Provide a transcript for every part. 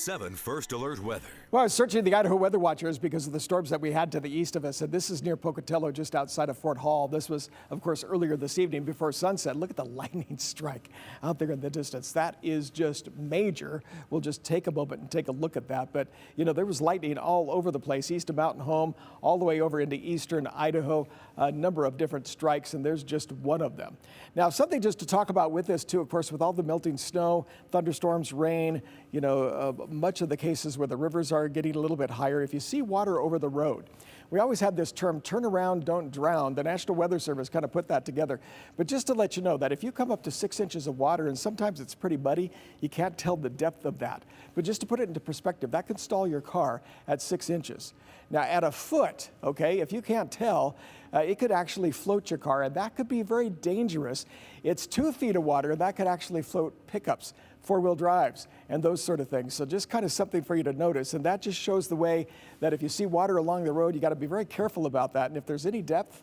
7 First Alert Weather. Well, I was searching the Idaho weather watchers because of the storms that we had to the east of us, and this is near Pocatello, just outside of Fort Hall. This was, of course, earlier this evening before sunset. Look at the lightning strike out there in the distance. That is just major. We'll just take a moment and take a look at that. But, you know, there was lightning all over the place, east of Mountain Home, all the way over into eastern Idaho, a number of different strikes, and there's just one of them. Now, something just to talk about with this, too, of course, with all the melting snow, thunderstorms, rain, you know, much of the cases where the rivers are getting a little bit higher. If you see water over the road, we always had this term, turn around, don't drown. The National Weather Service kind of put that together. But just to let you know that if you come up to 6 inches of water, and sometimes it's pretty muddy, you can't tell the depth of that. But just to put it into perspective, that can stall your car at 6 inches. Now at a foot, okay, if you can't tell, it could actually float your car, and that could be very dangerous. It's 2 feet of water, and that could actually float pickups, four-wheel drives, and those sort of things. So just kind of something for you to notice. And that just shows the way that if you see water along the road, you got to be very careful about that. And if there's any depth,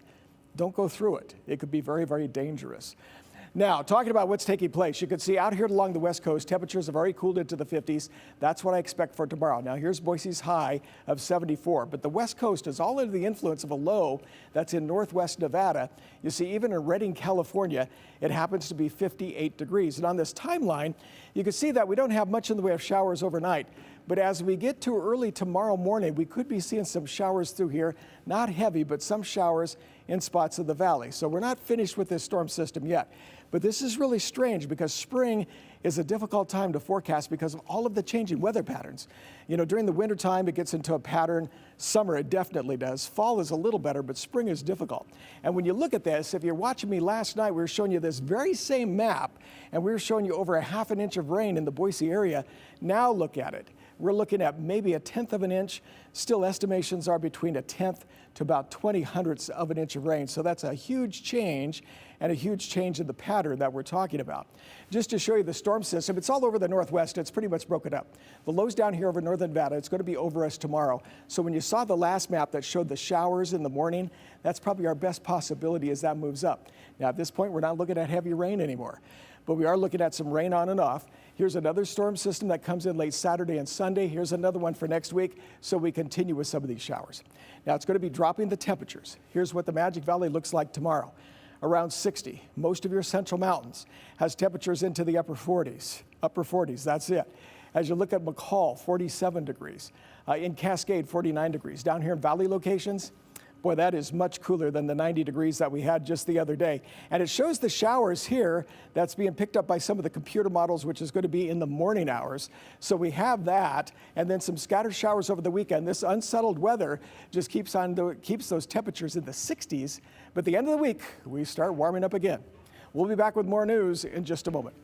don't go through it. It could be very, very dangerous. Now, talking about what's taking place, you can see out here along the west coast, temperatures have already cooled into the 50s. That's what I expect for tomorrow. Now, here's Boise's high of 74, but the west coast is all under the influence of a low that's in northwest Nevada. You see, even in Redding, California, it happens to be 58 degrees. And on this timeline, you can see that we don't have much in the way of showers overnight. But as we get to early tomorrow morning, we could be seeing some showers through here, not heavy, but some showers in spots of the valley. So we're not finished with this storm system yet. But this is really strange because spring is a difficult time to forecast because of all of the changing weather patterns. You know, during the wintertime, it gets into a pattern. Summer, it definitely does. Fall is a little better, but spring is difficult. And when you look at this, if you're watching me last night, we were showing you this very same map, and we were showing you over a ½ inch of rain in the Boise area. Now look at it. We're looking at maybe 1/10 of an inch. Still, estimations are between 1/10 to about 20/100ths of an inch of rain. So that's a huge change, and a huge change in the pattern that we're talking about. Just to show you the storm system, it's all over the northwest. It's pretty much broken up. The low's down here over northern Nevada. It's going to be over us tomorrow. So when you saw the last map that showed the showers in the morning, that's probably our best possibility as that moves up. Now at this point, we're not looking at heavy rain anymore, but we are looking at some rain on and off. Here's another storm system that comes in late Saturday and Sunday. Here's another one for next week. So we continue with some of these showers. Now it's going to be dropping the temperatures. Here's what the Magic Valley looks like tomorrow. Around 60. Most of your central mountains has temperatures into the upper 40s. Upper 40s, that's it. As you look at McCall, 47 degrees. In Cascade, 49 degrees. Down here in valley locations, boy, that is much cooler than the 90 degrees that we had just the other day. And it shows the showers here that's being picked up by some of the computer models, which is going to be in the morning hours. So we have that, and then some scattered showers over the weekend. This unsettled weather just keeps those temperatures in the 60s. But at the end of the week, we start warming up again. We'll be back with more news in just a moment.